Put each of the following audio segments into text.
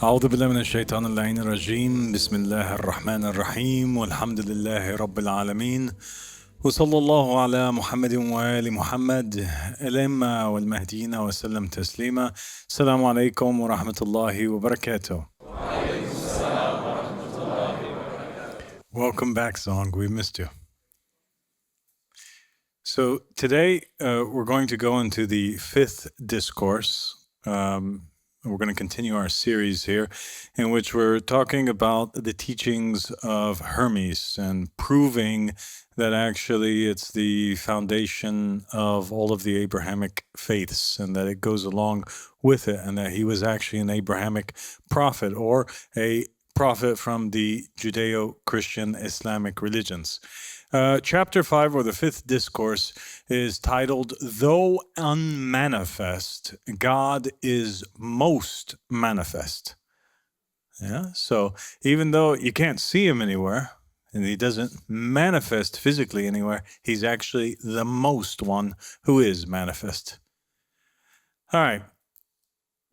أعوذ بالله من الشيطان اللعين الرجيم بسم الله الرحمن الرحيم والحمد لله رب العالمين وصلى الله على محمد وآل محمد الأئمة والمهديين وسلم تسليما. السلام عليكم ورحمة الله وبركاته. Welcome back, Song. We missed you. So today we're going to go into the fifth discourse. We're going to continue our series here in which we're talking about the teachings of Hermes and proving that actually it's the foundation of all of the Abrahamic faiths and that it goes along with it and that he was actually an Abrahamic prophet or a prophet from the Judeo-Christian Islamic religions. Chapter 5, or the fifth discourse, is titled, Though Unmanifest, God is Most Manifest. Yeah, so even though you can't see him anywhere, and he doesn't manifest physically anywhere, he's actually the most one who is manifest. All right.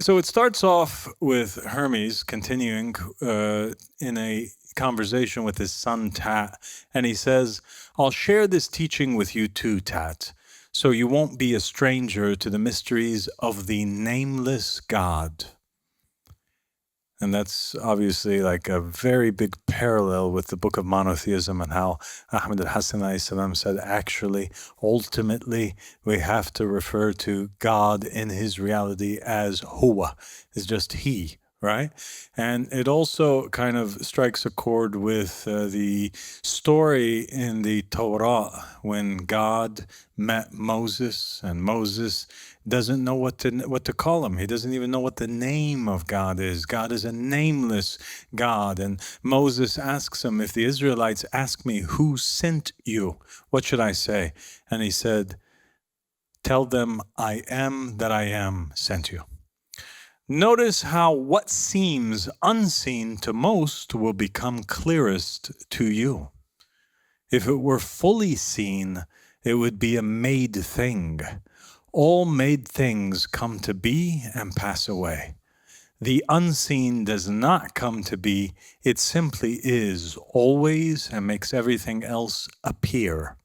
So it starts off with Hermes continuing in a conversation with his son Tat, and he says, I'll share this teaching with you too, Tat, so you won't be a stranger to the mysteries of the nameless God. And that's obviously like a very big parallel with the book of monotheism and how Ahmed al-Hassan said, actually, ultimately, we have to refer to God in his reality as Huwa. It's just he, right? And it also kind of strikes a chord with the story in the Torah when God met Moses, and Moses doesn't know what to call him. He doesn't even know what the name of God is. God is a nameless God. And Moses asks him, if the Israelites ask me, who sent you? What should I say? And he said, tell them I am that I am sent you. Notice how what seems unseen to most will become clearest to you. If it were fully seen, it would be a made thing. All made things come to be and pass away. The unseen does not come to be, it simply is always and makes everything else appear.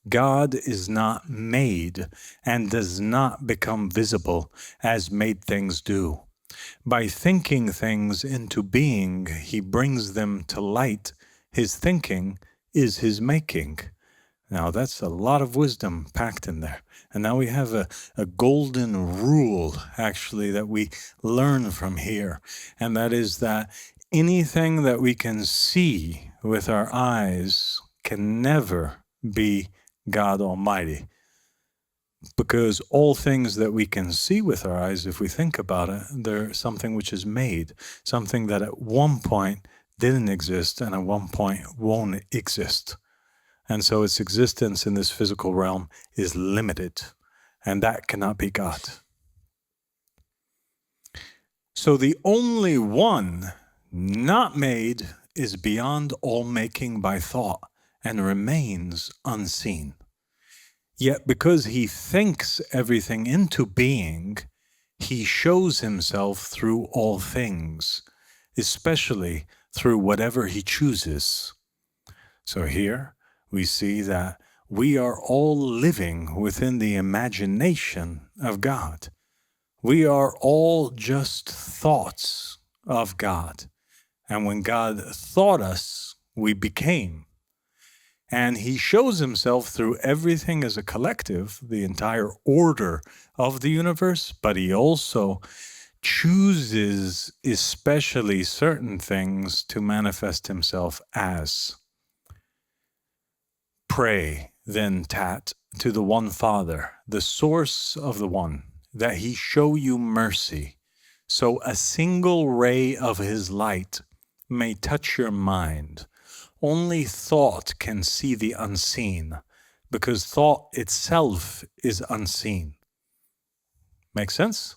God is not made and does not become visible as made things do. By thinking things into being, he brings them to light. His thinking is his making. Now that's a lot of wisdom packed in there. And now we have a golden rule, actually, that we learn from here. And that is that anything that we can see with our eyes can never be God Almighty. Because all things that we can see with our eyes, if we think about it, they're something which is made, something that at one point didn't exist and at one point won't exist. And so its existence in this physical realm is limited, and that cannot be God. So the only one not made is beyond all making by thought and remains unseen. Yet because he thinks everything into being, he shows himself through all things, especially through whatever he chooses. So here we see that we are all living within the imagination of God. We are all just thoughts of God. And when God thought us, we became. And he shows himself through everything as a collective, the entire order of the universe, but he also chooses especially certain things to manifest himself as. Pray, then, Tat, to the one Father, the source of the one, that he show you mercy, so a single ray of his light may touch your mind. Only thought can see the unseen, because thought itself is unseen. Make sense?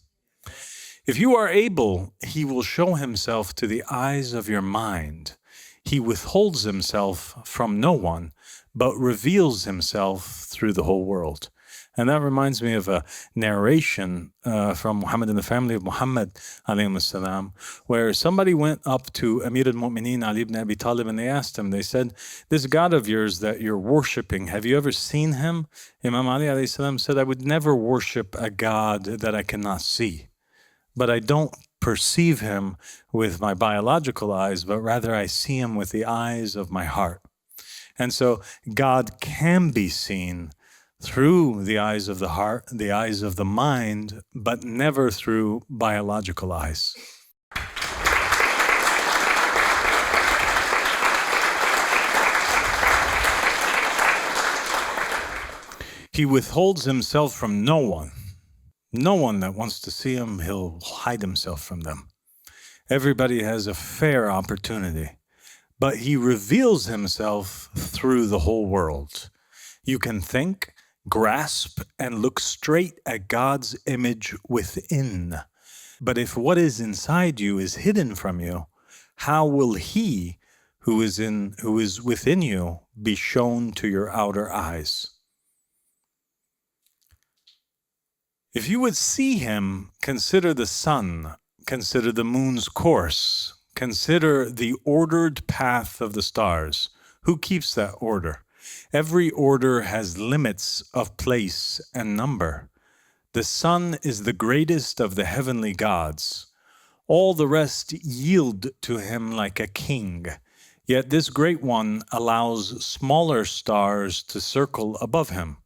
If you are able, he will show himself to the eyes of your mind. He withholds himself from no one, but reveals himself through the whole world. And that reminds me of a narration from Muhammad and the family of Muhammad, alayhi salam, where somebody went up to Amir al-Mu'mineen Ali ibn Abi Talib and they asked him, they said, this God of yours that you're worshiping, have you ever seen him? Imam Ali alayhi salam said, I would never worship a God that I cannot see. But I don't perceive him with my biological eyes, but rather I see him with the eyes of my heart. And so God can be seen through the eyes of the heart, the eyes of the mind, but never through biological eyes. He withholds himself from no one. No one that wants to see him, he'll hide himself from them. Everybody has a fair opportunity. But he reveals himself through the whole world. You can think, grasp, and look straight at God's image within. But if what is inside you is hidden from you, how will he who is within you be shown to your outer eyes? If you would see him, consider the sun, consider the moon's course, consider the ordered path of the stars. Who keeps that order? Every order has limits of place and number. The sun is the greatest of the heavenly gods. All the rest yield to him like a king. Yet this great one allows smaller stars to circle above him.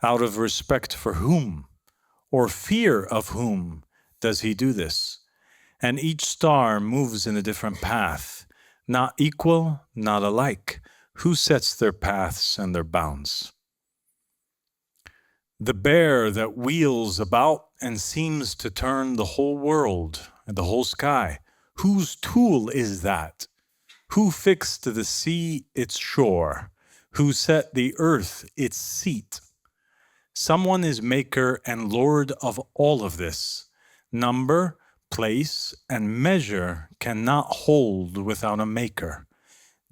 Out of respect for whom, or fear of whom, does he do this? And each star moves in a different path, not equal, not alike. Who sets their paths and their bounds? The bear that wheels about and seems to turn the whole world and the whole sky, whose tool is that? Who fixed the sea its shore? Who set the earth its seat? Someone is maker and lord of all of this. Number, place, and measure cannot hold without a maker.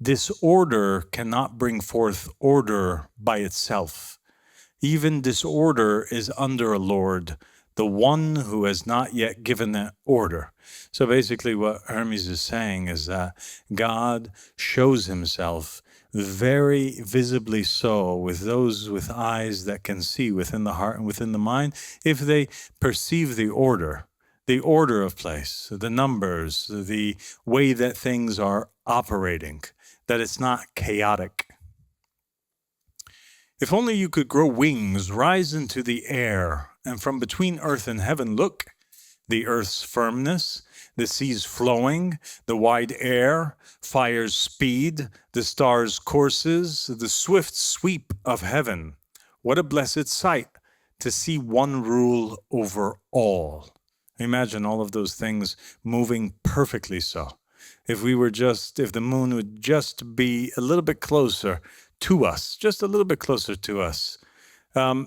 Disorder cannot bring forth order by itself. Even disorder is under a Lord, the one who has not yet given that order. So basically what Hermes is saying is that God shows himself very visibly so with those with eyes that can see within the heart and within the mind, if they perceive the order of place, the numbers, the way that things are operating, that it's not chaotic. If only you could grow wings, rise into the air, and from between earth and heaven look, the earth's firmness, the sea's flowing, the wide air, fire's speed, the stars' courses, the swift sweep of heaven. What a blessed sight to see one rule over all. Imagine all of those things moving perfectly so. If the moon would just be a little bit closer to us, just a little bit closer to us,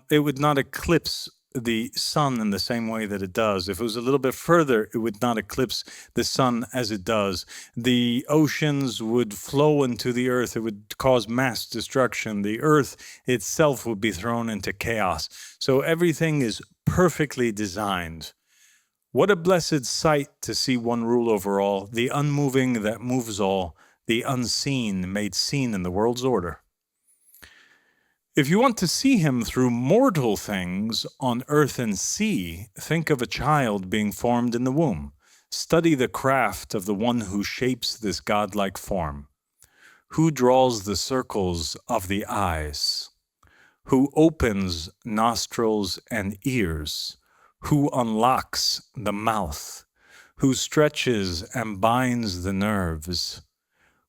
it would not eclipse the sun in the same way that it does. If it was a little bit further, it would not eclipse the sun as it does. The oceans would flow into the earth. It would cause mass destruction. The earth itself would be thrown into chaos. So everything is perfectly designed. What a blessed sight to see one rule over all, the unmoving that moves all, the unseen made seen in the world's order. If you want to see him through mortal things on earth and sea, think of a child being formed in the womb. Study the craft of the one who shapes this godlike form. Who draws the circles of the eyes? Who opens nostrils and ears? Who unlocks the mouth? Who stretches and binds the nerves?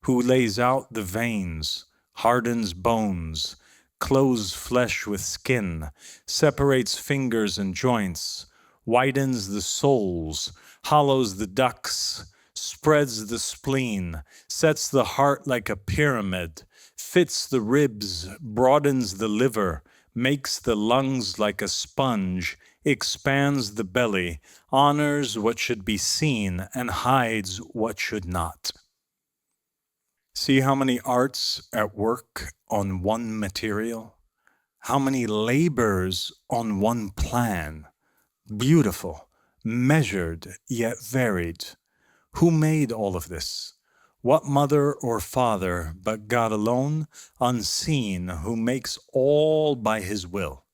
Who lays out the veins, hardens bones, clothes flesh with skin, separates fingers and joints, widens the soles, hollows the ducts, spreads the spleen, sets the heart like a pyramid, fits the ribs, broadens the liver, makes the lungs like a sponge, expands the belly, honors what should be seen, and hides what should not. See how many arts at work on one material? How many labors on one plan? Beautiful, measured, yet varied. Who made all of this? What mother or father but God alone, unseen, who makes all by his will?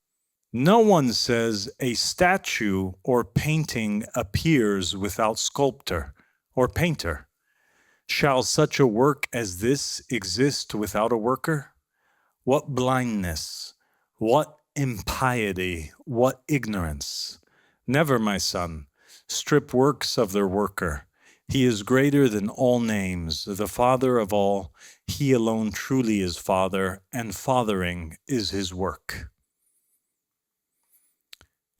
No one says a statue or painting appears without sculptor or painter. Shall such a work as this exist without a worker? What blindness, what impiety, what ignorance! Never, my son, strip works of their worker. He is greater than all names, the Father of all. He alone truly is Father, and fathering is his work.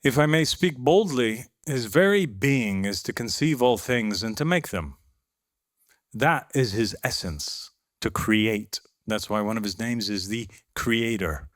If I may speak boldly, his very being is to conceive all things and to make them. That is his essence, to create. That's why one of his names is the Creator.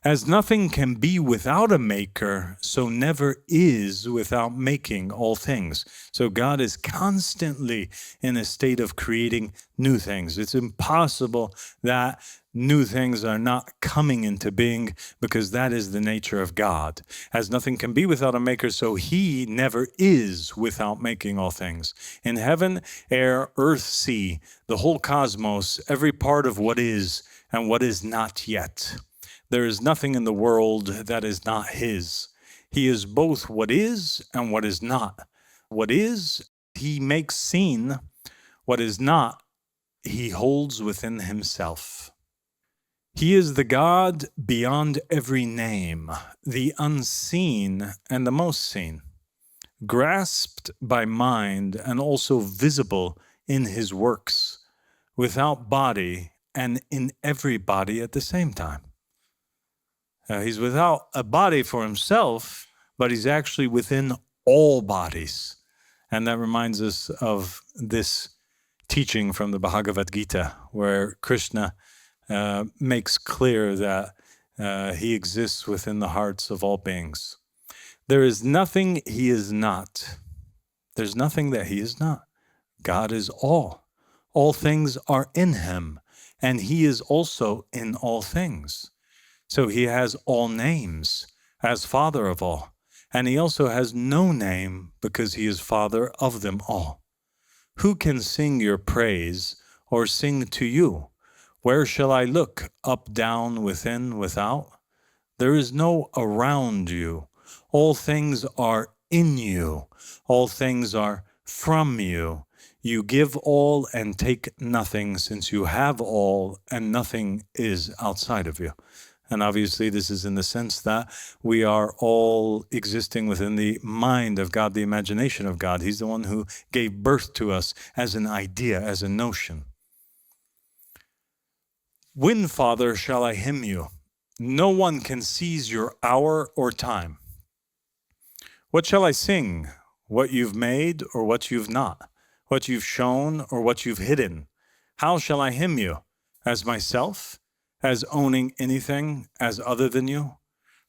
As nothing can be without a maker, so never is without making all things. So God is constantly in a state of creating new things. It's impossible that new things are not coming into being, because that is the nature of God. As nothing can be without a maker, so he never is without making all things. In heaven, air, earth, sea, the whole cosmos, every part of what is and what is not yet. There is nothing in the world that is not his. He is both what is and what is not. What is, he makes seen. What is not, he holds within himself. He is the God beyond every name, the unseen and the most seen, grasped by mind and also visible in his works, without body and in every body at the same time. He's without a body for himself, but he's actually within all bodies. And that reminds us of this teaching from the Bhagavad Gita, where Krishna makes clear that he exists within the hearts of all beings. There is nothing he is not. There's nothing that he is not. God is all. All things are in him, and he is also in all things. So he has all names as Father of all, and he also has no name because he is Father of them all. Who can sing your praise or sing to you? Where shall I look? Up, down, within, without? There is no around you. All things are in you. All things are from you. You give all and take nothing, since you have all and nothing is outside of you. And obviously this is in the sense that we are all existing within the mind of God, the imagination of God. He's the one who gave birth to us as an idea, as a notion. When, Father, shall I hymn you? No one can seize your hour or time. What shall I sing? What you've made or what you've not? What you've shown or what you've hidden? How shall I hymn you? As myself? As owning anything as other than you?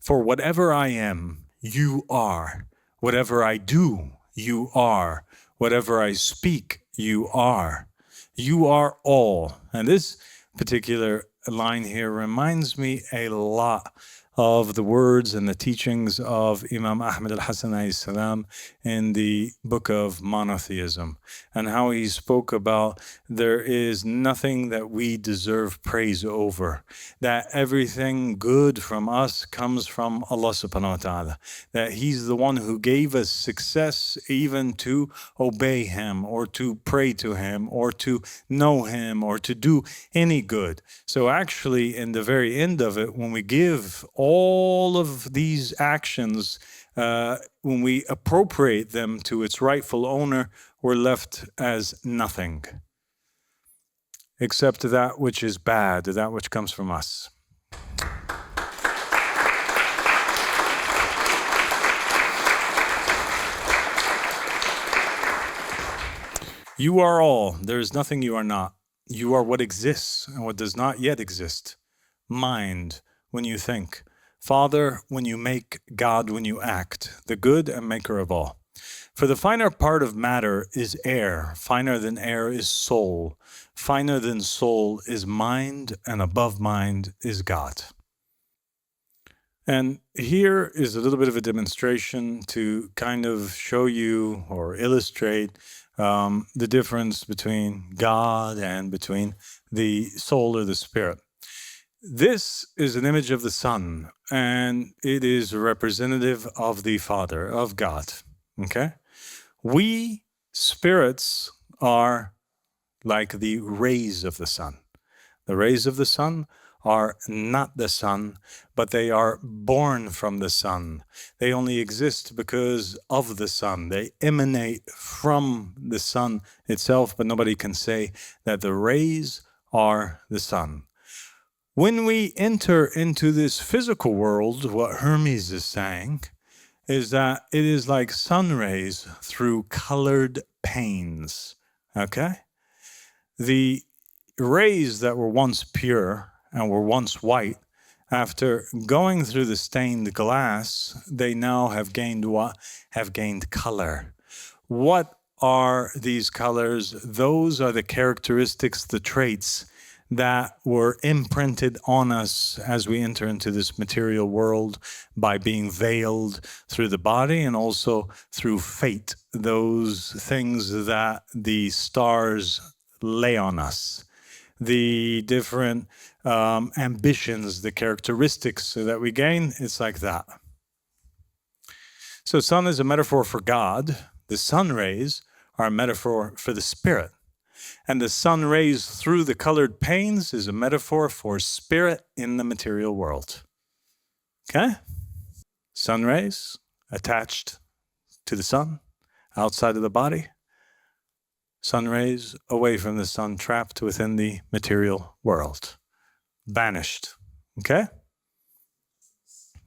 For whatever I am, you are. Whatever I do, you are. Whatever I speak, you are. You are all. And this particular line here reminds me a lot of the words and the teachings of Imam Ahmed al-Hasan alayhi salam in the book of Monotheism, and how he spoke about there is nothing that we deserve praise over, that everything good from us comes from Allah subhanahu wa ta'ala, that he's the one who gave us success even to obey him or to pray to him or to know him or to do any good. So actually in the very end of it, when we give all of these actions, when we appropriate them to its rightful owner, we're left as nothing, except that which is bad, that which comes from us. You are all. There is nothing you are not. You are what exists and what does not yet exist. Mind, when you think. Father, when you make. God, when you act. The good and maker of all. For the finer part of matter is air. Finer than air is soul. Finer than soul is mind, and above mind is God. And here is a little bit of a demonstration to kind of show you or illustrate the difference between God and between the soul or the spirit. This is an image of the Son, and it is representative of the Father, of God. Okay? We spirits are like the rays of the sun. The rays of the sun are not the sun, but they are born from the sun. They only exist because of the sun. They emanate from the sun itself, but nobody can say that the rays are the sun. When we enter into this physical world, what Hermes is saying is that it is like sun rays through colored panes. Okay? The rays that were once pure and were once white, after going through the stained glass, they now have gained what? Have gained color. What are these colors? Those are the characteristics, the traits that were imprinted on us as we enter into this material world by being veiled through the body and also through fate, those things that the stars lay on us, the different ambitions, the characteristics that we gain. It's like that. So sun is a metaphor for God. The sun rays are a metaphor for the spirit. And the sun rays through the colored panes is a metaphor for spirit in the material world. Okay? Sun rays attached to the sun, outside of the body. Sun rays away from the sun, trapped within the material world. Banished. Okay?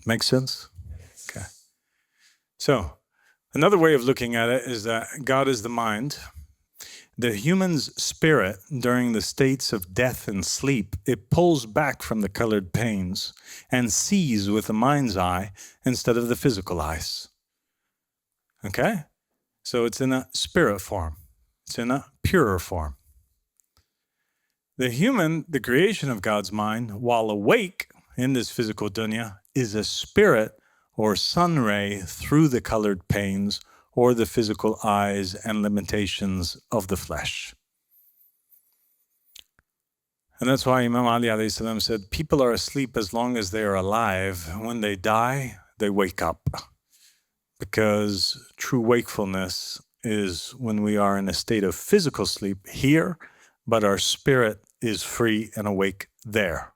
Makes sense? Okay. So, another way of looking at it is that God is the mind. The human's spirit, during the states of death and sleep, it pulls back from the colored panes and sees with the mind's eye instead of the physical eyes. Okay? So it's in a spirit form. It's in a purer form. The human, the creation of God's mind, while awake in this physical dunya, is a spirit or sun ray through the colored panes or the physical eyes and limitations of the flesh. And that's why Imam Ali alayhi salam said, people are asleep as long as they are alive. When they die, they wake up. Because true wakefulness is when we are in a state of physical sleep here, but our spirit is free and awake there.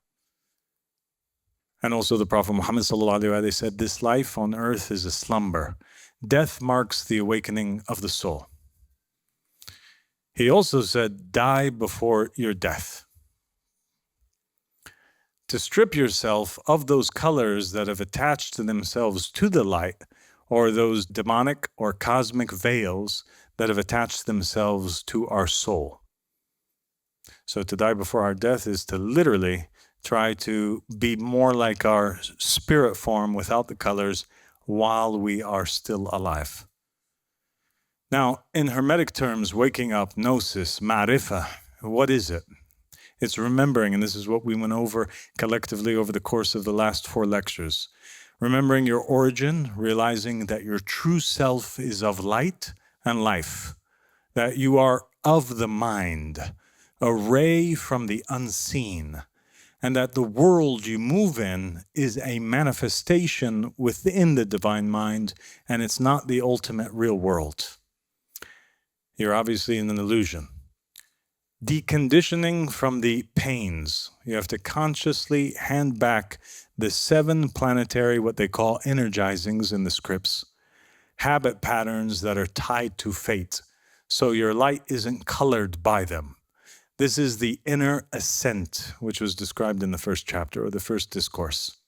And also the Prophet Muhammad sallallahu alaihi wasallam said, this life on earth is a slumber. Death marks the awakening of the soul. He also said, die before your death. To strip yourself of those colors that have attached themselves to the light, or those demonic or cosmic veils that have attached themselves to our soul. So to die before our death is to literally try to be more like our spirit form without the colors while we are still alive. Now, in Hermetic terms, waking up, Gnosis, Ma'rifah, what is it? It's remembering, and this is what we went over collectively over the course of the last 4 lectures. Remembering your origin, realizing that your true self is of light and life, that you are of the mind, a ray from the unseen, and that the world you move in is a manifestation within the divine mind, and it's not the ultimate real world. You're obviously in an illusion. Deconditioning from the pains. You have to consciously hand back the 7 planetary, what they call energizings in the scripts, habit patterns that are tied to fate, so your light isn't colored by them. This is the inner ascent, which was described in the first chapter or the first discourse.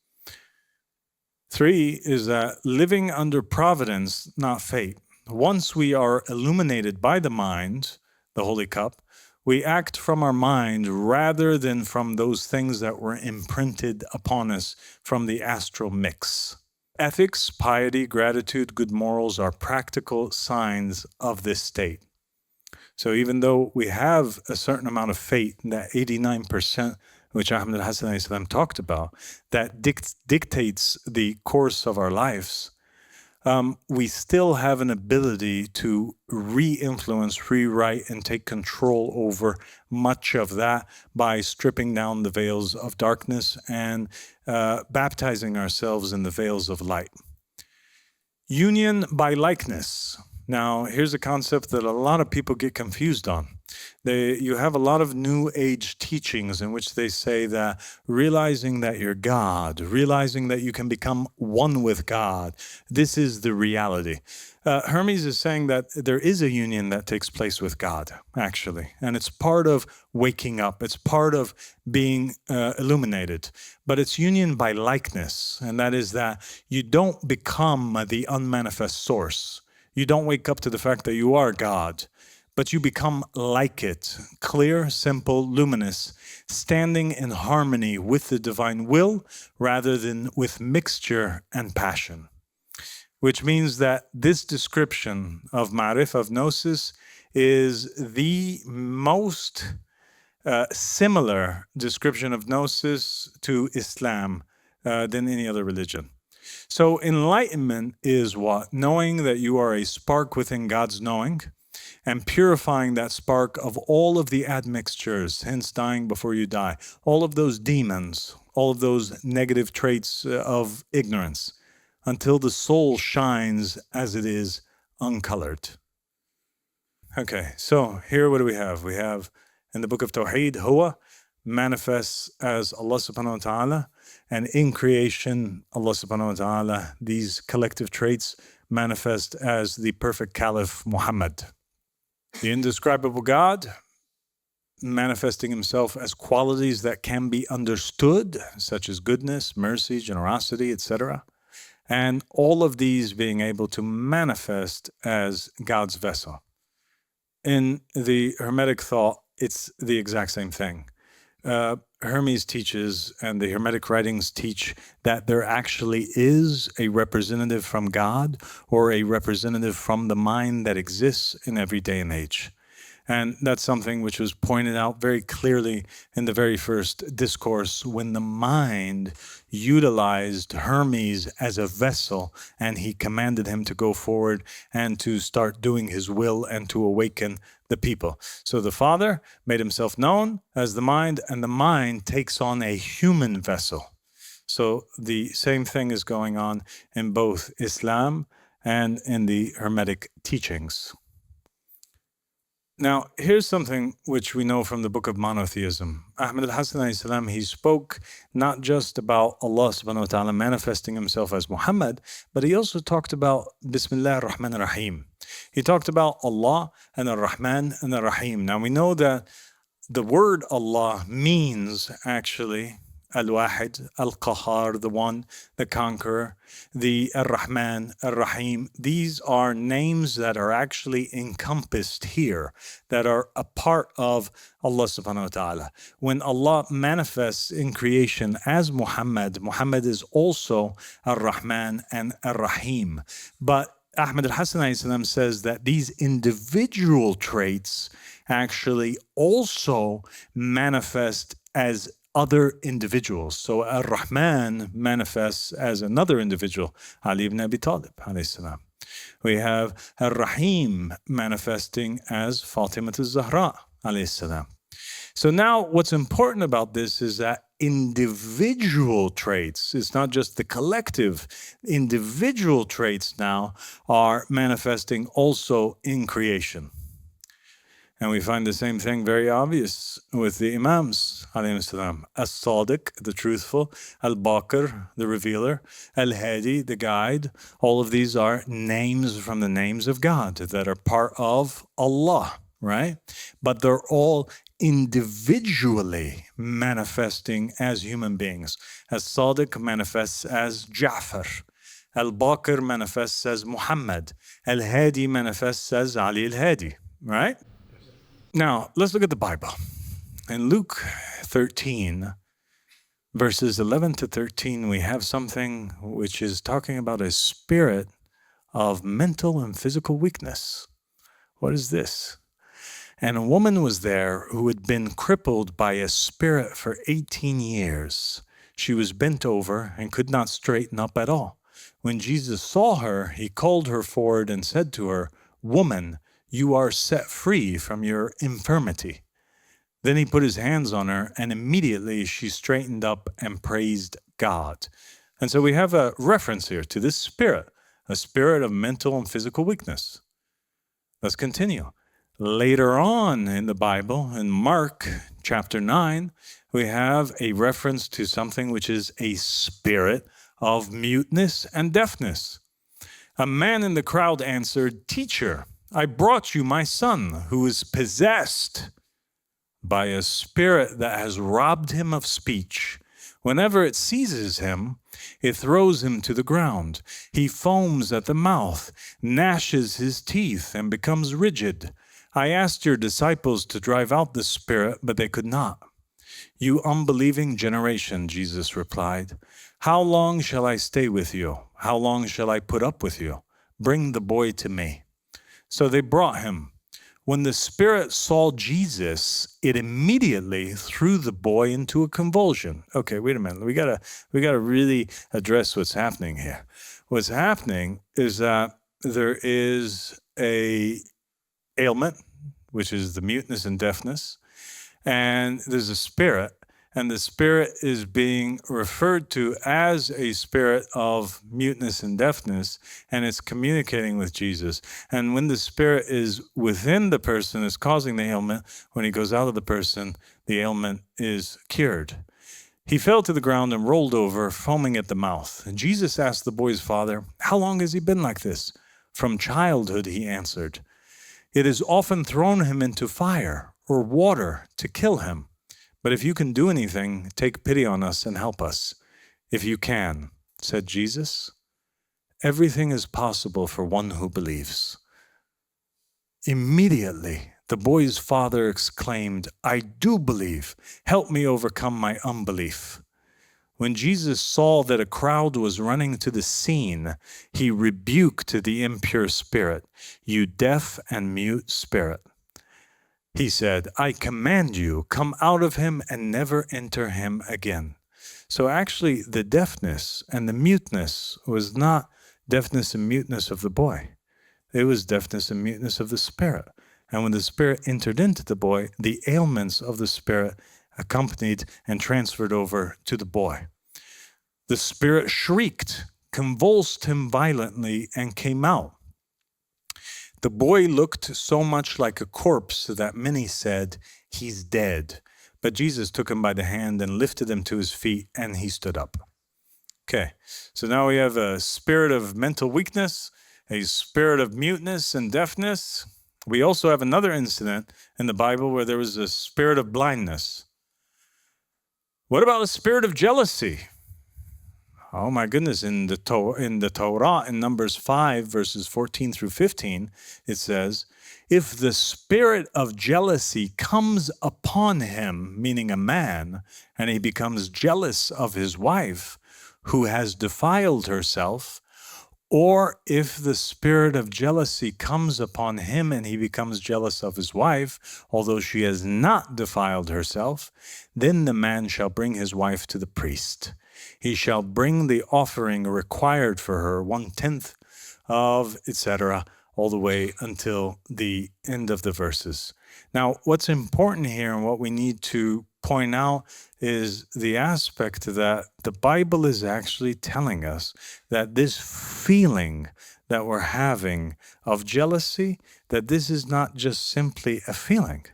3 is that living under providence, not fate. Once we are illuminated by the mind, the holy cup, we act from our mind rather than from those things that were imprinted upon us from the astral mix. Ethics, piety, gratitude, good morals are practical signs of this state. So even though we have a certain amount of fate, that 89% which Ahmed al-Hassan talked about, that dictates the course of our lives, we still have an ability to re-influence, rewrite, and take control over much of that by stripping down the veils of darkness and baptizing ourselves in the veils of light. Union by likeness. Now, here's a concept that a lot of people get confused on. You have a lot of New Age teachings in which they say that realizing that you're God, realizing that you can become one with God, this is the reality. Hermes is saying that there is a union that takes place with God, actually, and it's part of waking up. It's part of being illuminated, but it's union by likeness, and that is that you don't become the unmanifest source. You don't wake up to the fact that you are God, but you become like it, clear, simple, luminous, standing in harmony with the divine will rather than with mixture and passion. Which means that this description of Ma'rif, of Gnosis, is the most similar description of Gnosis to Islam than any other religion. So enlightenment is what? Knowing that you are a spark within God's knowing and purifying that spark of all of the admixtures, hence dying before you die, all of those demons, all of those negative traits of ignorance, until the soul shines as it is uncolored. Okay, so here what do we have? We have in the book of Tawheed, Huwa manifests as Allah subhanahu wa ta'ala, and in creation, Allah subhanahu wa ta'ala, these collective traits manifest as the perfect Caliph Muhammad. The indescribable God manifesting himself as qualities that can be understood, such as goodness, mercy, generosity, etc. And all of these being able to manifest as God's vessel. In the Hermetic thought, it's the exact same thing. Hermes teaches, and the Hermetic writings teach, that there actually is a representative from God or a representative from the mind that exists in every day and age. And that's something which was pointed out very clearly in the very first discourse when the mind utilized Hermes as a vessel and he commanded him to go forward and to start doing his will and to awaken the people. So the Father made himself known as the mind, and the mind takes on a human vessel. So the same thing is going on in both Islam and in the Hermetic teachings. Now, here's something which we know from the book of monotheism. Ahmed al-Hassan, he spoke not just about Allah subhanahu wa ta'ala manifesting himself as Muhammad, but he also talked about Bismillah ar-Rahman ar-Rahim. He talked about Allah and ar-Rahman and ar-Rahim. Now, we know that the word Allah means actually Al-Wahid, Al-Qahar, the one, the conqueror, the Ar-Rahman, Ar-Rahim. These are names that are actually encompassed here, that are a part of Allah subhanahu wa ta'ala. When Allah manifests in creation as Muhammad, Muhammad is also Ar-Rahman and Ar-Rahim. But Ahmed al-Hassan says that these individual traits actually also manifest as other individuals. So Ar-Rahman manifests as another individual, Ali ibn Abi Talib alayhi salam. We have Ar-Rahim manifesting as Fatima al-Zahra alayhi salam. So now what's important about this is that individual traits, it's not just the collective, individual traits now are manifesting also in creation. And we find the same thing very obvious with the Imams, alayhi salam. As-Sadiq, the truthful, Al-Baqir, the revealer, Al-Hadi, the guide. All of these are names from the names of God that are part of Allah, right? But they're all individually manifesting as human beings. As-Sadiq manifests as Ja'far. Al-Baqir manifests as Muhammad. Al-Hadi manifests as Ali al-Hadi, right? Now, let's look at the Bible. In Luke 13, verses 11 to 13, we have something which is talking about a spirit of mental and physical weakness. What is this? And a woman was there who had been crippled by a spirit for 18 years. She was bent over and could not straighten up at all. When Jesus saw her, he called her forward and said to her, "Woman, you are set free from your infirmity." Then he put his hands on her, and immediately she straightened up and praised God. And so we have a reference here to this spirit, a spirit of mental and physical weakness. Let's continue. Later on in the Bible, in Mark chapter 9, we have a reference to something which is a spirit of muteness and deafness. A man in the crowd answered, "Teacher, I brought you my son, who is possessed by a spirit that has robbed him of speech. Whenever it seizes him, it throws him to the ground. He foams at the mouth, gnashes his teeth, and becomes rigid. I asked your disciples to drive out the spirit, but they could not." "You unbelieving generation," Jesus replied, "how long shall I stay with you? How long shall I put up with you? Bring the boy to me." So they brought him. When the spirit saw Jesus, it immediately threw the boy into a convulsion. Okay, wait a minute. We gotta really address what's happening here. What's happening is that there is a ailment, which is the muteness and deafness, and there's a spirit, and the spirit is being referred to as a spirit of muteness and deafness, and it's communicating with Jesus. And when the spirit is within the person, is causing the ailment. When he goes out of the person, the ailment is cured. He fell to the ground and rolled over, foaming at the mouth. And Jesus asked the boy's father, "How long has he been like this?" "From childhood," he answered. "It has often thrown him into fire or water to kill him. But if you can do anything, take pity on us and help us." "If you can," said Jesus, "everything is possible for one who believes." Immediately, the boy's father exclaimed, "I do believe. Help me overcome my unbelief." When Jesus saw that a crowd was running to the scene, he rebuked the impure spirit. "You deaf and mute spirit," he said, "I command you, come out of him and never enter him again." So actually, the deafness and the muteness was not deafness and muteness of the boy. It was deafness and muteness of the spirit. And when the spirit entered into the boy, the ailments of the spirit accompanied and transferred over to the boy. The spirit shrieked, convulsed him violently, and came out. The boy looked so much like a corpse that many said, "He's dead." But Jesus took him by the hand and lifted him to his feet, and he stood up. Okay, so now we have a spirit of mental weakness, a spirit of muteness and deafness. We also have another incident in the Bible where there was a spirit of blindness. What about a spirit of jealousy? Oh my goodness, in the Torah, in Numbers 5, verses 14 through 15, it says, "If the spirit of jealousy comes upon him," meaning a man, "and he becomes jealous of his wife, who has defiled herself, or if the spirit of jealousy comes upon him and he becomes jealous of his wife, although she has not defiled herself, then the man shall bring his wife to the priest. He shall bring the offering required for her, 1/10 of, etc., all the way until the end of the verses. Now, what's important here and what we need to point out is the aspect that the Bible is actually telling us that this feeling that we're having of jealousy, that this is not just simply a feeling.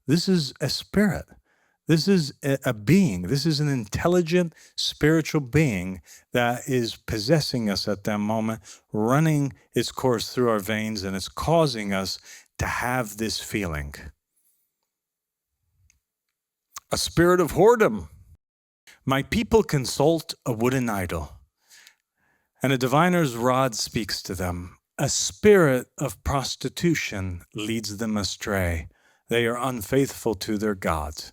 This is a spirit. This is a being. This is an intelligent spiritual being that is possessing us at that moment, running its course through our veins, and it's causing us to have this feeling. A spirit of whoredom. My people consult a wooden idol, and a diviner's rod speaks to them. A spirit of prostitution leads them astray. They are unfaithful to their gods.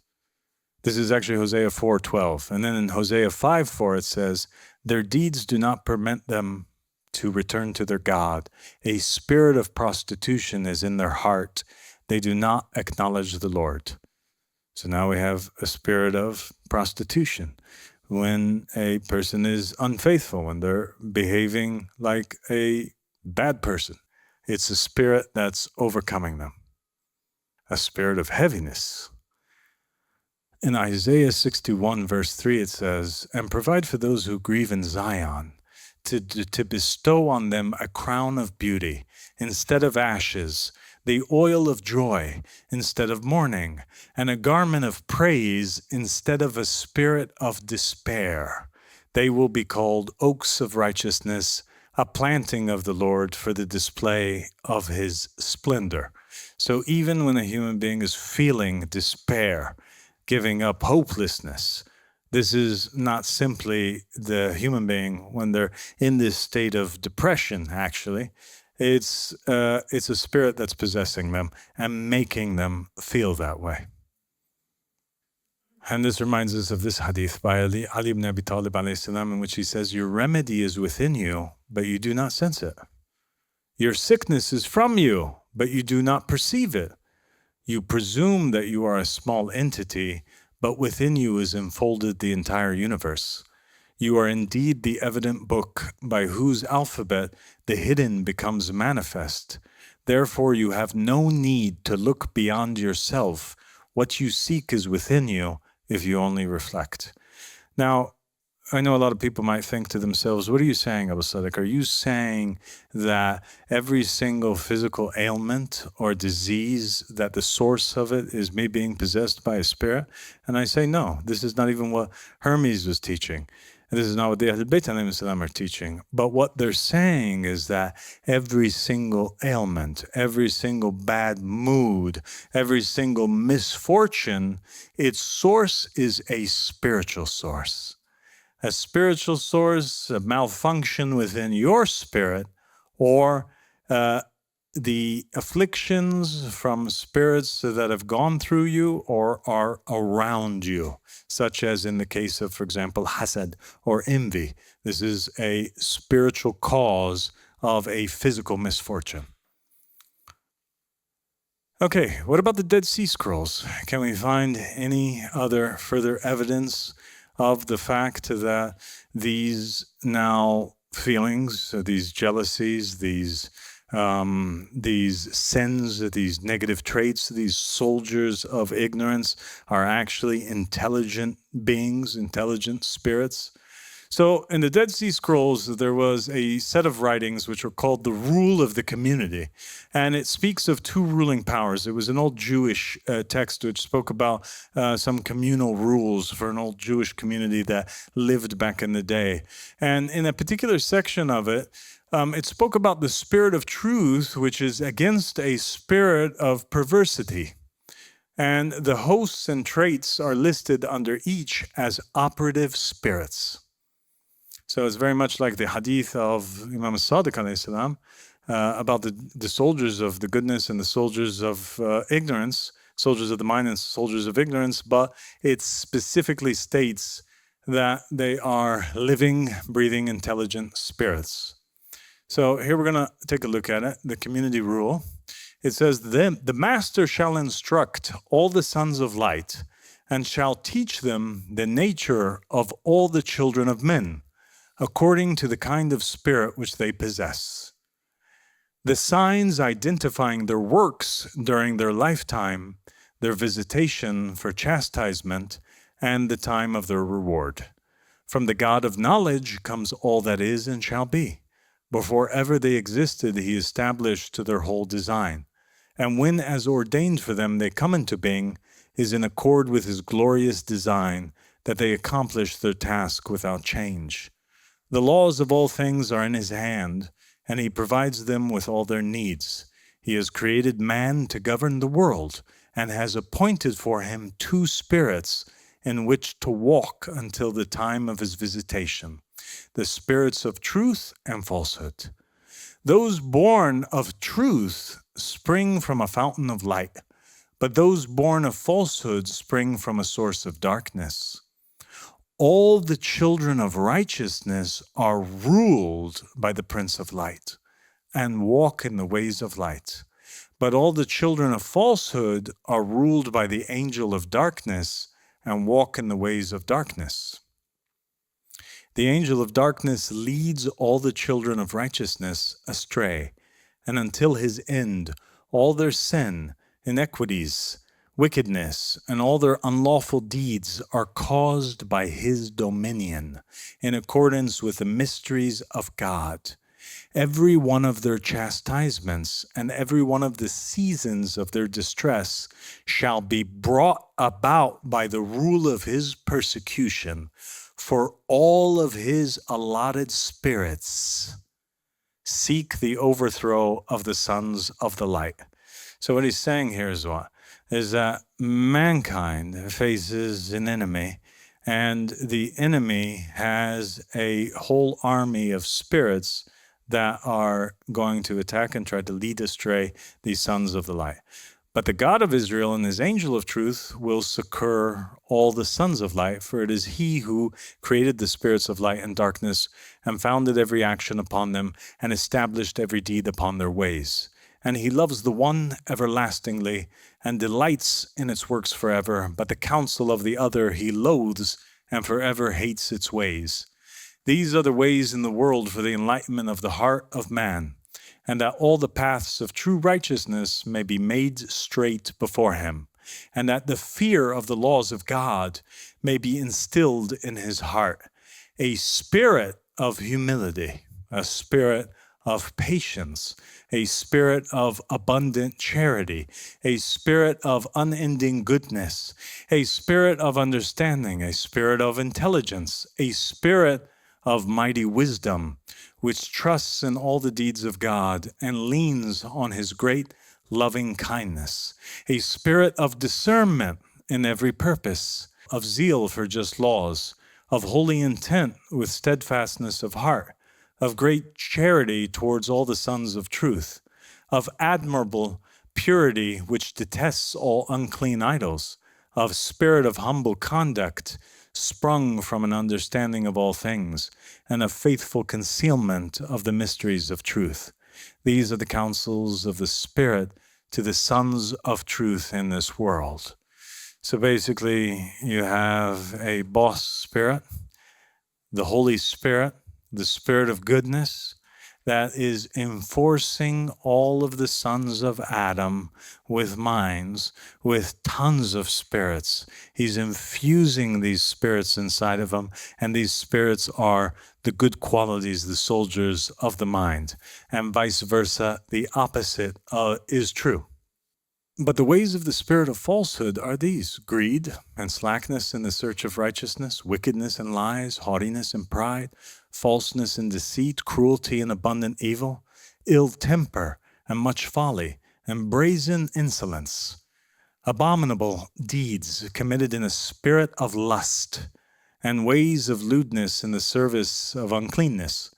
This is actually Hosea 4:12. And then in Hosea 5:4 it says, their deeds do not permit them to return to their God. A spirit of prostitution is in their heart. They do not acknowledge the Lord. So now we have a spirit of prostitution. When a person is unfaithful, when they're behaving like a bad person, it's a spirit that's overcoming them. A spirit of heaviness. In Isaiah 61 verse 3 it says, "And provide for those who grieve in Zion, to bestow on them a crown of beauty instead of ashes, the oil of joy instead of mourning, and a garment of praise instead of a spirit of despair. They will be called oaks of righteousness, a planting of the Lord for the display of his splendor." So even when a human being is feeling despair, giving up, hopelessness, this is not simply the human being when they're in this state of depression, actually. It's a spirit that's possessing them and making them feel that way. And this reminds us of this hadith by Ali ibn Abi Talib alayhi salam, in which he says, "Your remedy is within you, but you do not sense it. Your sickness is from you, but you do not perceive it. You presume that you are a small entity, but within you is enfolded the entire universe. You are indeed the evident book by whose alphabet the hidden becomes manifest. Therefore you have no need to look beyond yourself. What you seek is within you if you only reflect." Now, I know a lot of people might think to themselves, what are you saying, Abu Sadiq? Are you saying that every single physical ailment or disease, that the source of it is me being possessed by a spirit? And I say, no, this is not even what Hermes was teaching. This is not what the Ahlul Bayt alayhim salam are teaching. But what they're saying is that every single ailment, every single bad mood, every single misfortune, its source is a spiritual source. A spiritual source, a malfunction within your spirit, or the afflictions from spirits that have gone through you or are around you, such as in the case of, for example, hasad or envy. This is a spiritual cause of a physical misfortune. Okay, what about the Dead Sea Scrolls? Can we find any other further evidence of the fact that these now feelings, these jealousies, these sins, these negative traits, these soldiers of ignorance are actually intelligent beings, intelligent spirits? So in the Dead Sea Scrolls, there was a set of writings which were called the Rule of the Community. And it speaks of two ruling powers. It was an old Jewish text which spoke about some communal rules for an old Jewish community that lived back in the day. And in a particular section of it, it spoke about the spirit of truth, which is against a spirit of perversity. And the hosts and traits are listed under each as operative spirits. So it's very much like the hadith of Imam Sadiq alayhi salam about the soldiers of the goodness and the soldiers of ignorance, soldiers of the mind and soldiers of ignorance, but it specifically states that they are living, breathing, intelligent spirits. So here we're going to take a look at it, the community rule. It says, the master shall instruct all the sons of light and shall teach them the nature of all the children of men, according to the kind of spirit which they possess. The signs identifying their works during their lifetime, their visitation for chastisement, and the time of their reward. From the God of knowledge comes all that is and shall be. Before ever they existed, he established to their whole design. And when as ordained for them they come into being, is in accord with his glorious design, that they accomplish their task without change. The laws of all things are in his hand, and he provides them with all their needs. He has created man to govern the world, and has appointed for him two spirits in which to walk until the time of his visitation, the spirits of truth and falsehood. Those born of truth spring from a fountain of light, but those born of falsehood spring from a source of darkness. All the children of righteousness are ruled by the Prince of Light and walk in the ways of light. But all the children of falsehood are ruled by the angel of darkness and walk in the ways of darkness. The angel of darkness leads all the children of righteousness astray, and until his end, all their sin, iniquities, wickedness, and all their unlawful deeds are caused by his dominion, in accordance with the mysteries of God. Every one of their chastisements and every one of the seasons of their distress shall be brought about by the rule of his persecution, for all of his allotted spirits seek the overthrow of the sons of the light. So what he's saying here is what? Is that mankind faces an enemy, and the enemy has a whole army of spirits that are going to attack and try to lead astray the sons of the light. But the God of Israel and his angel of truth will succor all the sons of light, for it is he who created the spirits of light and darkness and founded every action upon them and established every deed upon their ways. And he loves the one everlastingly and delights in its works forever, but the counsel of the other he loathes and forever hates its ways. These are the ways in the world for the enlightenment of the heart of man, and that all the paths of true righteousness may be made straight before him, and that the fear of the laws of God may be instilled in his heart, a spirit of humility, a spirit of patience, a spirit of abundant charity, a spirit of unending goodness, a spirit of understanding, a spirit of intelligence, a spirit of mighty wisdom, which trusts in all the deeds of God and leans on his great loving kindness, a spirit of discernment in every purpose, of zeal for just laws, of holy intent with steadfastness of heart, of great charity towards all the sons of truth, of admirable purity which detests all unclean idols, of spirit of humble conduct, sprung from an understanding of all things, and a faithful concealment of the mysteries of truth. These are the counsels of the Spirit to the sons of truth in this world. So basically, you have a boss spirit, the Holy Spirit, the Spirit of goodness, that is enforcing all of the sons of Adam with minds, with tons of spirits. He's infusing these spirits inside of them, and these spirits are the good qualities, the soldiers of the mind, and vice versa. The opposite is true. But the ways of the spirit of falsehood are these: greed and slackness in the search of righteousness, wickedness and lies, haughtiness and pride, falseness and deceit, cruelty and abundant evil, ill temper and much folly, and brazen insolence, abominable deeds committed in a spirit of lust, and ways of lewdness in the service of uncleanness,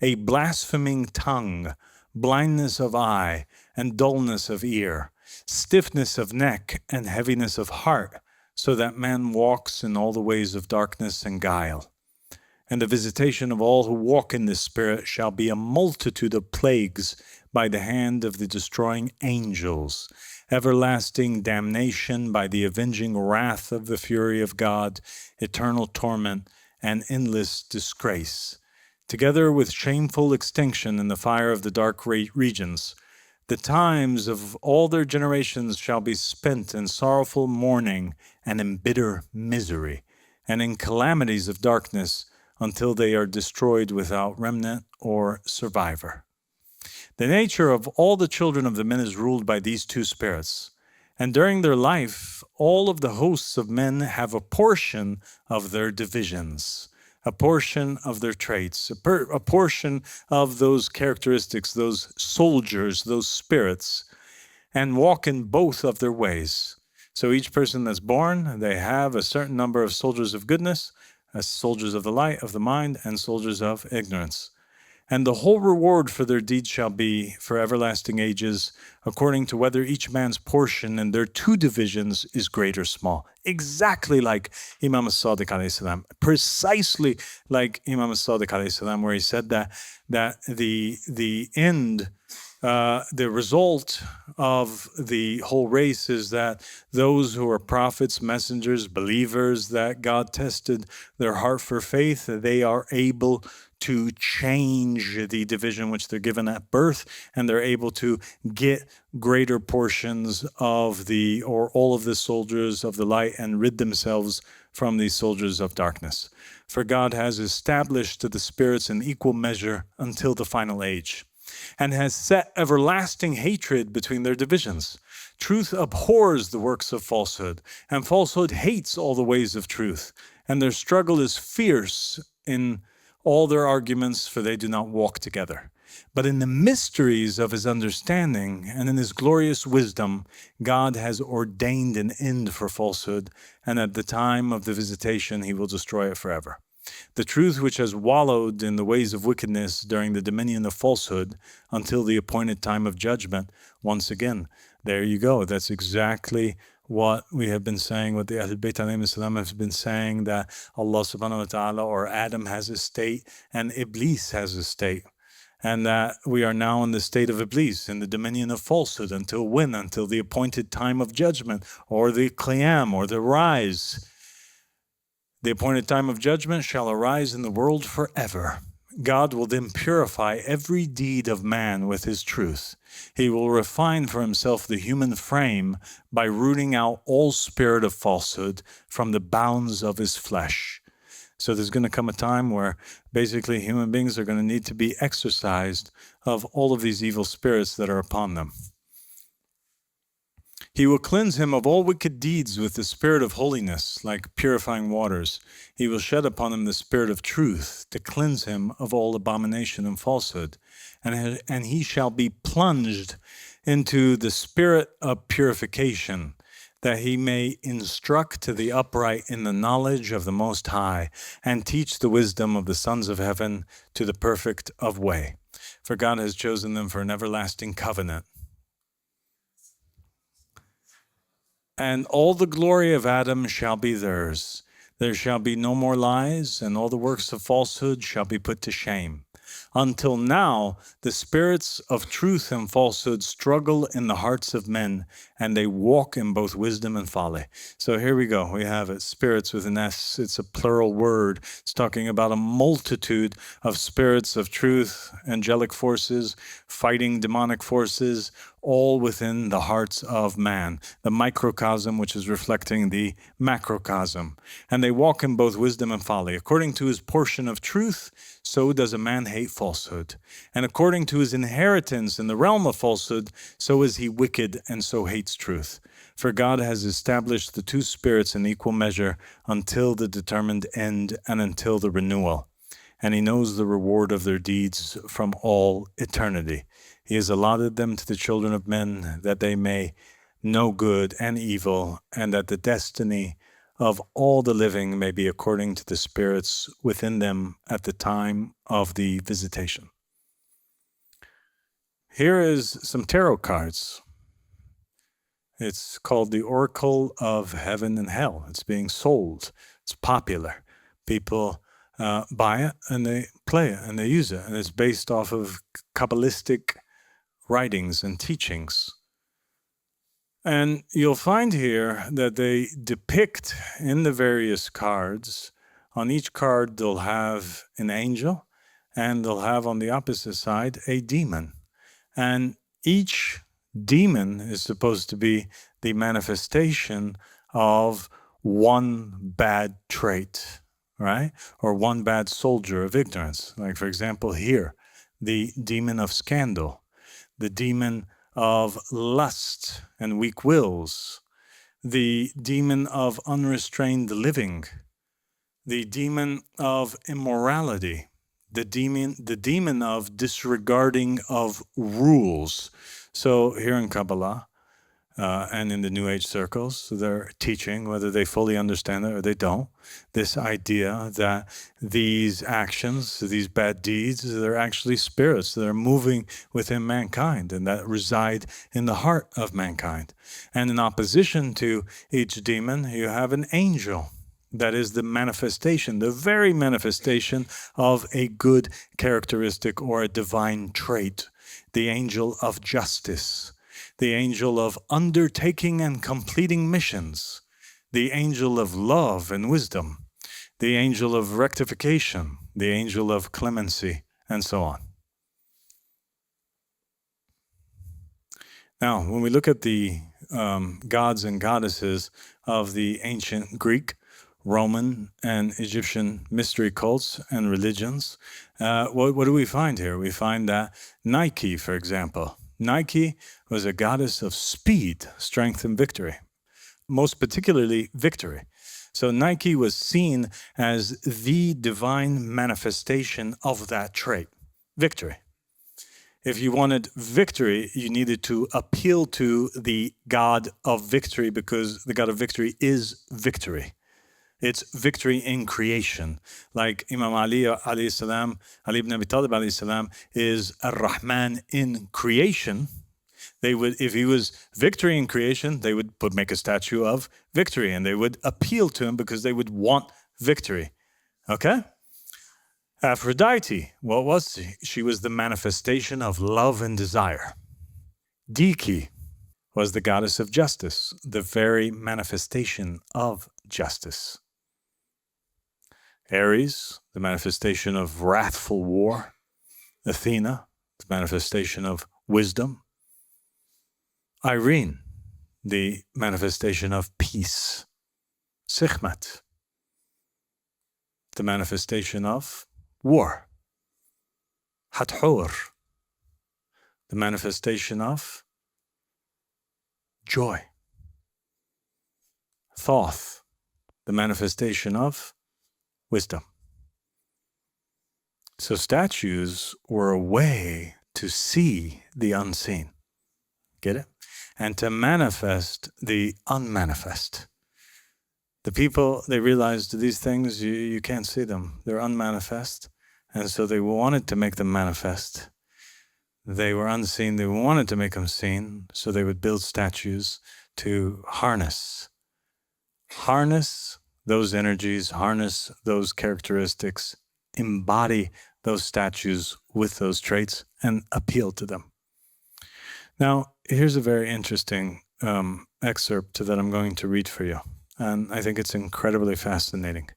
a blaspheming tongue, blindness of eye, and dullness of ear, stiffness of neck and heaviness of heart, so that man walks in all the ways of darkness and guile. And the visitation of all who walk in this spirit shall be a multitude of plagues by the hand of the destroying angels, everlasting damnation by the avenging wrath of the fury of God, eternal torment, and endless disgrace, together with shameful extinction in the fire of the dark regions. The times of all their generations shall be spent in sorrowful mourning and in bitter misery, and in calamities of darkness, until they are destroyed without remnant or survivor. The nature of all the children of the men is ruled by these two spirits, and during their life, all of the hosts of men have a portion of their divisions, a portion of their traits, a portion of those characteristics, those soldiers, those spirits, and walk in both of their ways. So each person that's born, they have a certain number of soldiers of goodness, as soldiers of the light, of the mind, and soldiers of ignorance. And the whole reward for their deeds shall be for everlasting ages, according to whether each man's portion in their two divisions is great or small. Exactly like Imam Al-Sadiq alayhi salam, precisely like Imam Al-Sadiq alayhi salam, where he said that the end the result of the whole race is that those who are prophets, messengers, believers, that God tested their heart for faith, they are able to change the division which they're given at birth, and they're able to get greater portions of the, or all of the soldiers of the light, and rid themselves from these soldiers of darkness. For God has established the spirits in equal measure until the final age, and has set everlasting hatred between their divisions. Truth abhors the works of falsehood, and falsehood hates all the ways of truth. And their struggle is fierce in all their arguments, for they do not walk together. But in the mysteries of his understanding and in his glorious wisdom, God has ordained an end for falsehood, and at the time of the visitation he will destroy it forever. The truth which has wallowed in the ways of wickedness during the dominion of falsehood until the appointed time of judgment, once again, there you go. That's exactly what we have been saying, what the Ahlul Bayt alayhim salam has been saying, that Allah subhanahu wa ta'ala, or Adam, has a state and Iblis has a state. And that we are now in the state of Iblis, in the dominion of falsehood, until when? Until the appointed time of judgment, or the Qiyam, or the rise. The appointed time of judgment shall arise in the world forever. God will then purify every deed of man with his truth. He will refine for himself the human frame by rooting out all spirit of falsehood from the bounds of his flesh. So there's going to come a time where basically human beings are going to need to be exorcised of all of these evil spirits that are upon them. He will cleanse him of all wicked deeds with the spirit of holiness, like purifying waters. He will shed upon him the spirit of truth, to cleanse him of all abomination and falsehood. And he shall be plunged into the spirit of purification, that he may instruct the upright in the knowledge of the Most High, and teach the wisdom of the sons of heaven to the perfect of way. For God has chosen them for an everlasting covenant. And all the glory of Adam shall be theirs. There shall be no more lies, and all the works of falsehood shall be put to shame. Until now, the spirits of truth and falsehood struggle in the hearts of men, and they walk in both wisdom and folly. So here we go. We have it. Spirits with an S. It's a plural word. It's talking about a multitude of spirits of truth, angelic forces, fighting demonic forces, all within the hearts of man, the microcosm which is reflecting the macrocosm. And they walk in both wisdom and folly. According to his portion of truth, so does a man hate falsehood. And according to his inheritance in the realm of falsehood, so is he wicked and so hates truth. For God has established the two spirits in equal measure until the determined end and until the renewal. And he knows the reward of their deeds from all eternity. He has allotted them to the children of men, that they may know good and evil, and that the destiny of all the living may be according to the spirits within them at the time of the visitation. Here is some tarot cards. It's called the Oracle of Heaven and Hell. It's being sold. It's popular. People buy it and they play it and they use it. And it's based off of Kabbalistic writings and teachings. And you'll find here that they depict in the various cards, on each card they'll have an angel, and they'll have on the opposite side a demon. And each demon is supposed to be the manifestation of one bad trait, right? Or one bad soldier of ignorance. Like, for example, here, the demon of scandal, the demon of lust and weak wills, the demon of unrestrained living, the demon of immorality, the demon of disregarding of rules. So here in Kabbalah and in the New Age circles, they're teaching, whether they fully understand it or they don't, this idea that these actions, these bad deeds, they're actually spirits that are moving within mankind and that reside in the heart of mankind. And in opposition to each demon, you have an angel. That is the manifestation, the very manifestation of a good characteristic or a divine trait. the angel of justice, the angel of undertaking and completing missions, the angel of love and wisdom, the angel of rectification, the angel of clemency, and so on. Now, when we look at the gods and goddesses of the ancient Greek, Roman, and Egyptian mystery cults and religions, what do we find here? We find that Nike, for example, Nike was a goddess of speed, strength, and victory, most particularly victory. So Nike was seen as the divine manifestation of that trait, victory. If you wanted victory, you needed to appeal to the God of victory, because the God of victory is victory. It's victory in creation. Like Imam Ali alayhi salam, Ali ibn Abi Talib alayhi salam, is Ar-Rahman in creation. They would, if he was victory in creation, they would make a statue of victory, and they would appeal to him because they would want victory. Okay? Aphrodite, what was she? She was the manifestation of love and desire. Dike was the goddess of justice, the very manifestation of justice. Ares, the manifestation of wrathful war. Athena, the manifestation of wisdom. Irene, the manifestation of peace. Sekhmet, the manifestation of war. Hathor, the manifestation of joy. Thoth, the manifestation of wisdom. So statues were a way to see the unseen. Get it? And to manifest the unmanifest. The people, they realized these things, you can't see them. They're unmanifest. And so they wanted to make them manifest. They were unseen. They wanted to make them seen. So they would build statues to harness those energies, harness those characteristics, embody those statues with those traits, and appeal to them. Now, here's a very interesting excerpt that I'm going to read for you. And I think it's incredibly fascinating.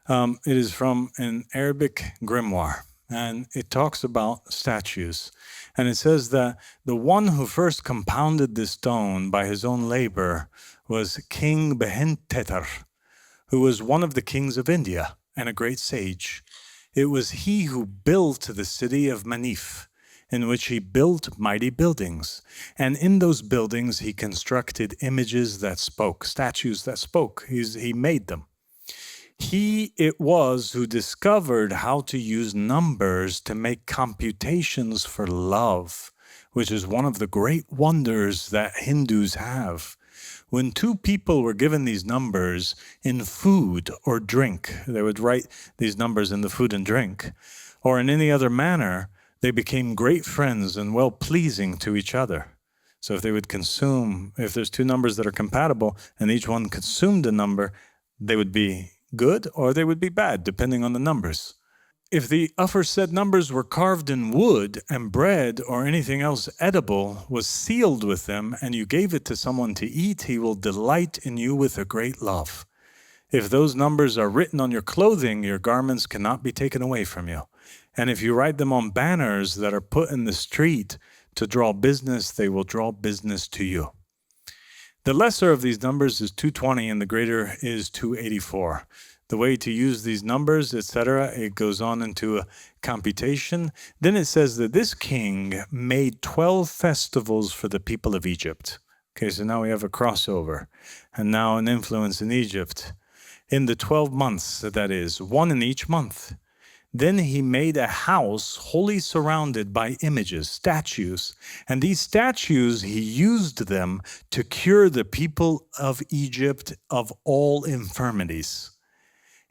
It is from an Arabic grimoire, and it talks about statues. And it says that the one who first compounded this stone by his own labor was King Behentetar, who was one of the kings of India and a great sage. It was he who built the city of Manif, in which he built mighty buildings. And in those buildings, he constructed images that spoke, statues that spoke. He made them. He it was who discovered how to use numbers to make computations for love, which is one of the great wonders that Hindus have. When two people were given these numbers in food or drink, they would write these numbers in the food and drink, or in any other manner, they became great friends and well-pleasing to each other. So if they would consume, if there's two numbers that are compatible and each one consumed a number, they would be good or they would be bad, depending on the numbers. If the aforesaid numbers were carved in wood, and bread or anything else edible was sealed with them, and you gave it to someone to eat, he will delight in you with a great love. If those numbers are written on your clothing, your garments cannot be taken away from you. And if you write them on banners that are put in the street to draw business, they will draw business to you. The lesser of these numbers is 220 and the greater is 284. The way to use these numbers, etc., it goes on into a computation. Then it says that this king made 12 festivals for the people of Egypt. Okay, so now we have a crossover and now an influence in Egypt. In the 12 months, that is, one in each month. Then he made a house wholly surrounded by images, statues, and these statues, he used them to cure the people of Egypt of all infirmities.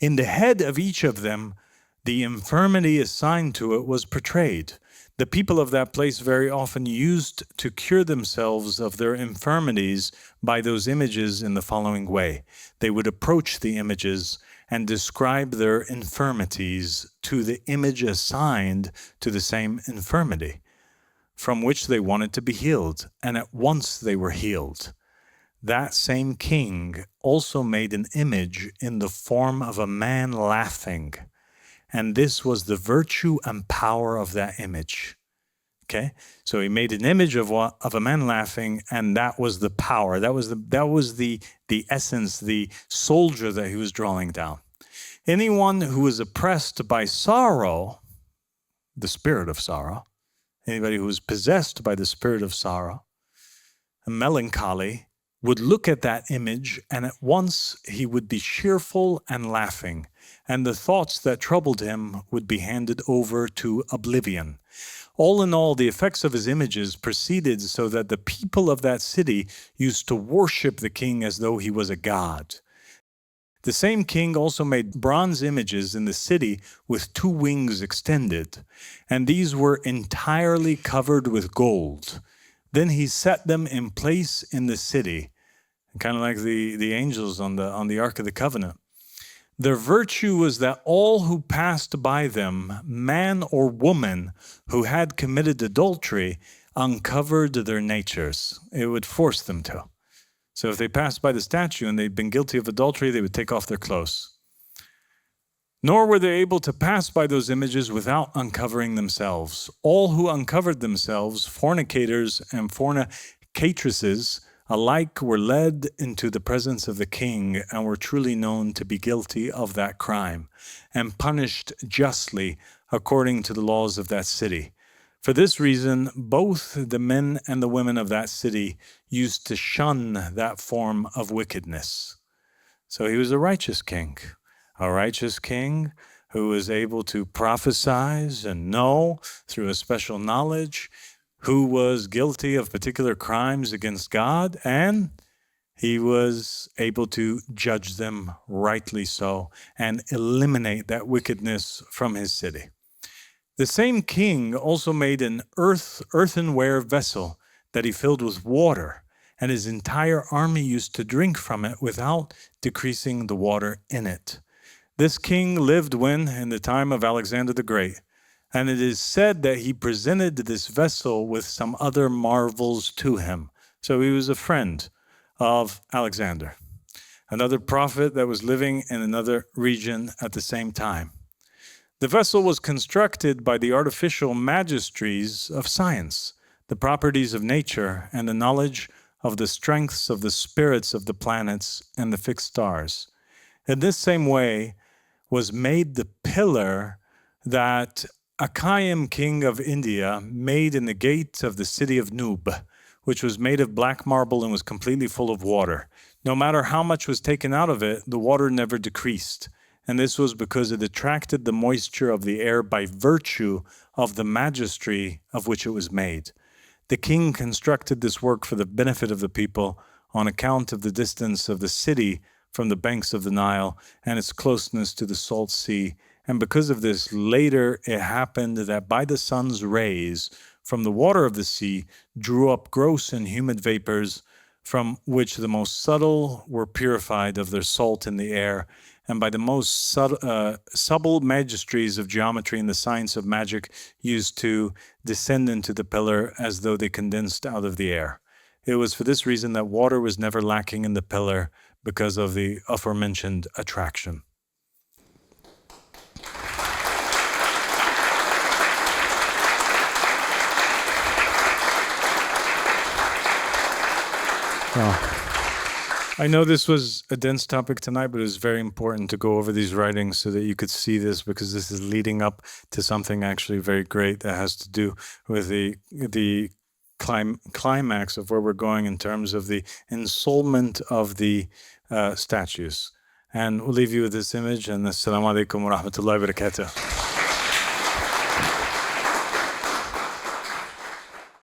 In the head of each of them, the infirmity assigned to it was portrayed. The people of that place very often used to cure themselves of their infirmities by those images in the following way. They would approach the images and describe their infirmities to the image assigned to the same infirmity. from which they wanted to be healed, and at once they were healed. That same king also made an image in the form of a man laughing, and this was the virtue and power of that image. Okay, so he made an image of a man laughing, and that was the power. That was the essence, the soldier that he was drawing down. Anyone who is oppressed by sorrow, the spirit of sorrow, anybody who is possessed by the spirit of sorrow, melancholy, would look at that image, and at once he would be cheerful and laughing, and the thoughts that troubled him would be handed over to oblivion. All in all, the effects of his images proceeded so that the people of that city used to worship the king as though he was a god. The same king also made bronze images in the city with 2 wings extended, and these were entirely covered with gold. Then he set them in place in the city, kind of like the angels on the Ark of the Covenant. Their virtue was that all who passed by them, man or woman who had committed adultery, uncovered their natures. It would force them to. So if they passed by the statue and they'd been guilty of adultery, they would take off their clothes. Nor were they able to pass by those images without uncovering themselves. All who uncovered themselves, fornicators and fornicatresses, alike were led into the presence of the king and were truly known to be guilty of that crime and punished justly according to the laws of that city. For this reason, both the men and the women of that city used to shun that form of wickedness. So he was a righteous king who was able to prophesy and know through a special knowledge who was guilty of particular crimes against God, and he was able to judge them rightly so and eliminate that wickedness from his city. The same king also made an earthenware vessel that he filled with water, and his entire army used to drink from it without decreasing the water in it. This king lived in the time of Alexander the Great, and it is said that he presented this vessel with some other marvels to him. So he was a friend of Alexander, another prophet that was living in another region at the same time. The vessel was constructed by the artificial magistries of science, the properties of nature, and the knowledge of the strengths of the spirits of the planets and the fixed stars. In this same way was made the pillar that Achaeum king of India made in the gate of the city of Nub, which was made of black marble and was completely full of water. No matter how much was taken out of it, the water never decreased. And this was because it attracted the moisture of the air by virtue of the magistry of which it was made. The king constructed this work for the benefit of the people on account of the distance of the city from the banks of the Nile and its closeness to the salt sea. And because of this, later it happened that by the sun's rays from the water of the sea drew up gross and humid vapors, from which the most subtle were purified of their salt in the air, and by the most subtle magistries of geometry and the science of magic used to descend into the pillar as though they condensed out of the air. It was for this reason that water was never lacking in the pillar, because of the aforementioned attraction. I know this was a dense topic tonight, but it was very important to go over these writings so that you could see this, because this is leading up to something actually very great that has to do with the climax of where we're going in terms of the ensoulment of the statues. And we'll leave you with this image, and Assalamu alaikum wa rahmatullahi wa barakatuh.